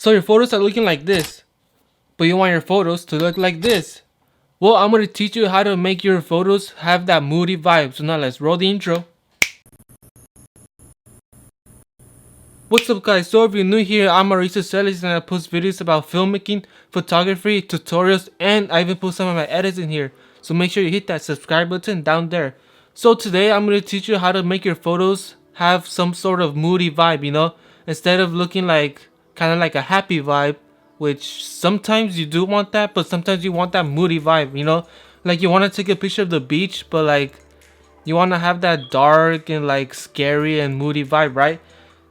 So your photos are looking like this, but you want your photos to look like this. Well, I'm going to teach you how to make your photos have that moody vibe. So now let's roll the intro. What's up guys, so if you're new here, I'm Mauricio Celis and I post videos about filmmaking, photography, tutorials, and I even put some of my edits in here. So make sure you hit that subscribe button down there. So today I'm going to teach you how to make your photos have some sort of moody vibe, you know? Instead of looking like, kind of like a happy vibe, which sometimes you do want that, but sometimes you want that moody vibe, you know? Like you want to take a picture of the beach, but like, you want to have that dark and like scary and moody vibe, right?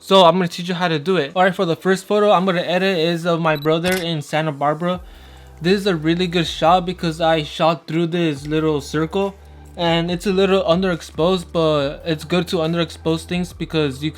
So I'm going to teach you how to do it. Alright, for the first photo I'm going to edit is of my brother in Santa Barbara. This is a really good shot because I shot through this little circle. And it's a little underexposed, but it's good to underexpose things because you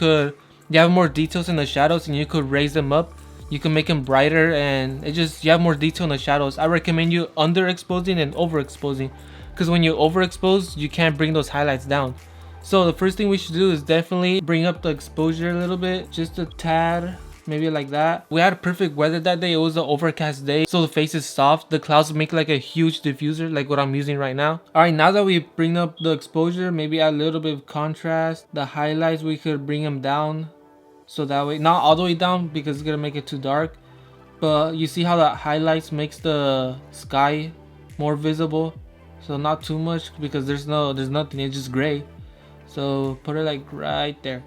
have more details in the shadows and you could raise them up. You can make them brighter and you have more detail in the shadows. I recommend you underexposing and overexposing. Because when you overexpose, you can't bring those highlights down. So the first thing we should do is definitely bring up the exposure a little bit, just a tad, maybe like that. We had perfect weather that day. It was an overcast day, so the face is soft. The clouds make like a huge diffuser, like what I'm using right now. All right, now that we bring up the exposure, maybe add a little bit of contrast. The highlights, we could bring them down, so that way, not all the way down because it's gonna make it too dark. But you see how the highlights makes the sky more visible. So not too much because there's nothing, it's just gray. So put it like right there.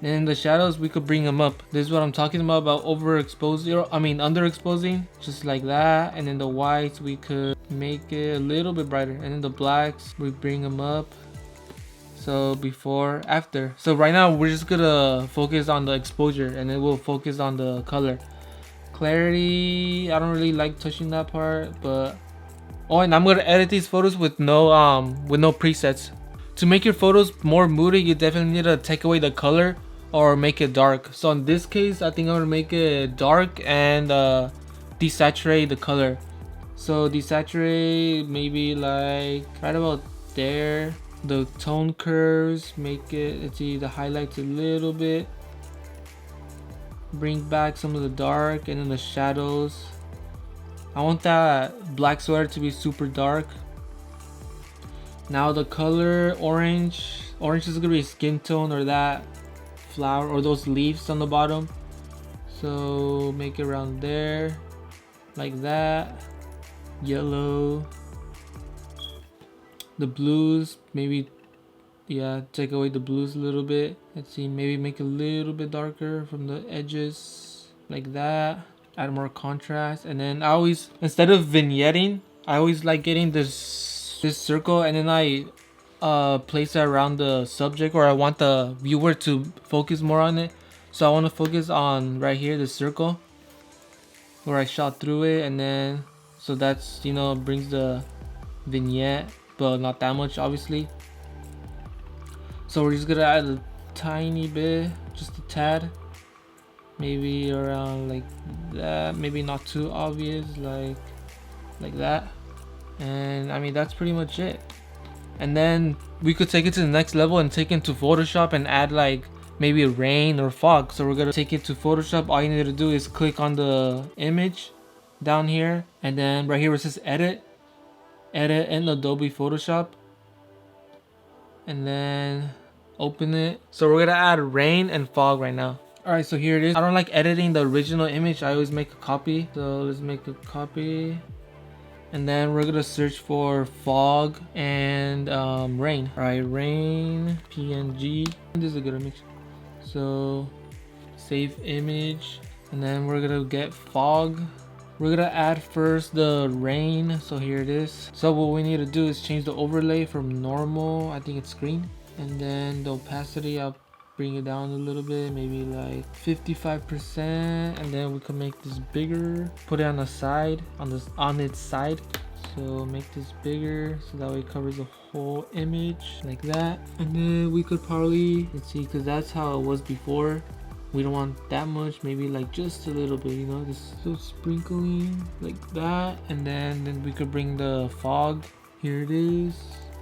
Then the shadows, we could bring them up. This is what I'm talking about overexposing, underexposing, just like that. And then the whites, we could make it a little bit brighter. And then the blacks, we bring them up. So before, after. So right now we're just gonna focus on the exposure and then we'll focus on the color. Clarity, I don't really like touching that part, but oh, and I'm gonna edit these photos with no presets. To make your photos more moody, you definitely need to take away the color or make it dark. So in this case, I think I'm gonna make it dark and desaturate the color. So desaturate maybe like right about there. The tone curves, make it, let's see, the highlights a little bit. Bring back some of the dark and then the shadows. I want that black sweater to be super dark. Now the color orange is gonna be skin tone or that flower or those leaves on the bottom. So make it around there like that. Yellow. The blues, maybe, yeah, take away the blues a little bit. Let's see, maybe make it a little bit darker from the edges like that. Add more contrast. And then I always, instead of vignetting, I always like getting this circle and then I place it around the subject, or I want the viewer to focus more on it. So I want to focus on right here, the circle where I shot through it, and then so that's, you know, brings the vignette, but not that much obviously. So we're just gonna add a tiny bit, just a tad, maybe around like that, maybe not too obvious, like that. And I mean, that's pretty much it. And then we could take it to the next level and take it to Photoshop and add like maybe a rain or fog. So we're gonna take it to Photoshop. All you need to do is click on the image down here, and then right here where it says edit in Adobe Photoshop, and then open it. So we're gonna add rain and fog right now. Alright, so here it is. I don't like editing the original image, I always make a copy. So let's make a copy. And then we're gonna search for fog and rain. Alright, rain, PNG. This is a good image. So save image. And then we're gonna get fog. We're gonna add first the rain. So here it is. So what we need to do is change the overlay from normal, I think it's green. And then the opacity, I'll bring it down a little bit, maybe like 55%, and then we can make this bigger, put it on the side, on its side. So make this bigger so that way it covers the whole image like that. And then we could probably, let's see, because that's how it was before, we don't want that much, maybe like just a little bit, you know, just so sprinkling like that. And then we could bring the fog, here it is,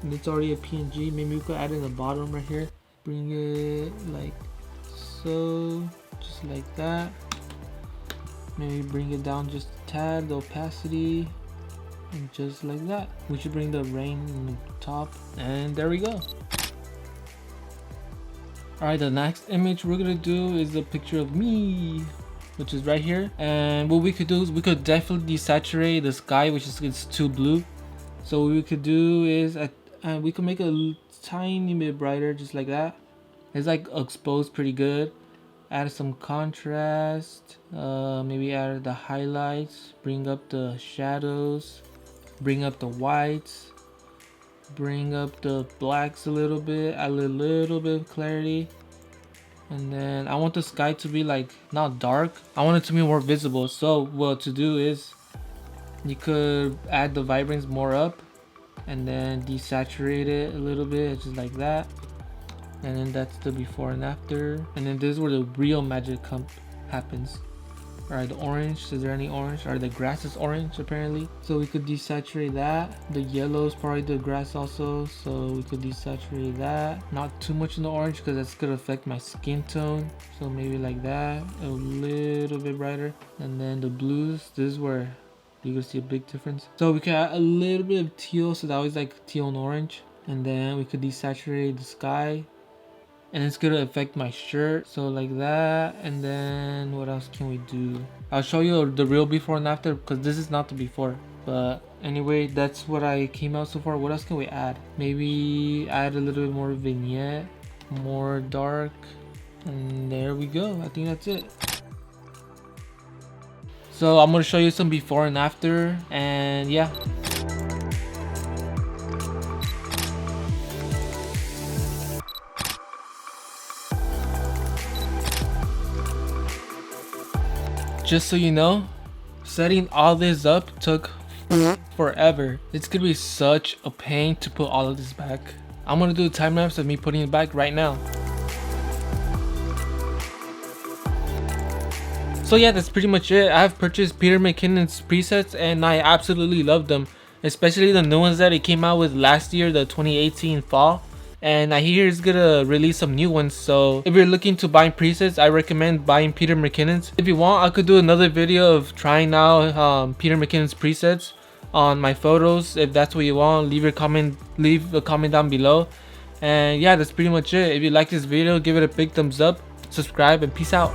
and it's already a PNG. Maybe we could add it in the bottom right here, bring it like so, just like that. Maybe bring it down just a tad, the opacity, and just like that. We should bring the rain in the top, and there we go. Alright, the next image we're gonna do is a picture of me, which is right here. And what we could do is we could definitely desaturate the sky, which is it's too blue. So what we could do is we could make a tiny bit brighter, just like that. It's like exposed pretty good. Add some contrast, maybe add the highlights, bring up the shadows, bring up the whites, bring up the blacks a little bit, add a little bit of clarity. And then I want the sky to be like not dark, I want it to be more visible. So what to do is you could add the vibrance more up and then desaturate it a little bit, just like that. And then that's the before and after. And then this is where the real magic happens. Alright, the orange, is there any orange? Alright, the grass is orange apparently. So we could desaturate that. The yellow is probably the grass also. So we could desaturate that. Not too much in the orange because that's gonna affect my skin tone. So maybe like that, a little bit brighter. And then the blues, this is where you can see a big difference. So we can add a little bit of teal, so that was like teal and orange. And then we could desaturate the sky. And it's gonna affect my shirt, so like that. And then what else can we do? I'll show you the real before and after because this is not the before. But anyway, that's what I came out so far. What else can we add? Maybe add a little bit more vignette, more dark, and there we go. I think that's it. So I'm gonna show you some before and after, and yeah. Just so you know, setting all this up took forever. It's gonna be such a pain to put all of this back. I'm gonna do a time lapse of me putting it back right now. So yeah, that's pretty much it. I have purchased Peter McKinnon's presets and I absolutely love them, especially the new ones that it came out with last year, the 2018 fall. And I hear it's gonna release some new ones, so if you're looking to buy presets, I recommend buying Peter McKinnon's. If you want, I could do another video of trying out Peter McKinnon's presets on my photos. If that's what you want, leave a comment down below. And yeah, that's pretty much it. If you like this video, give it a big thumbs up, subscribe, and peace out.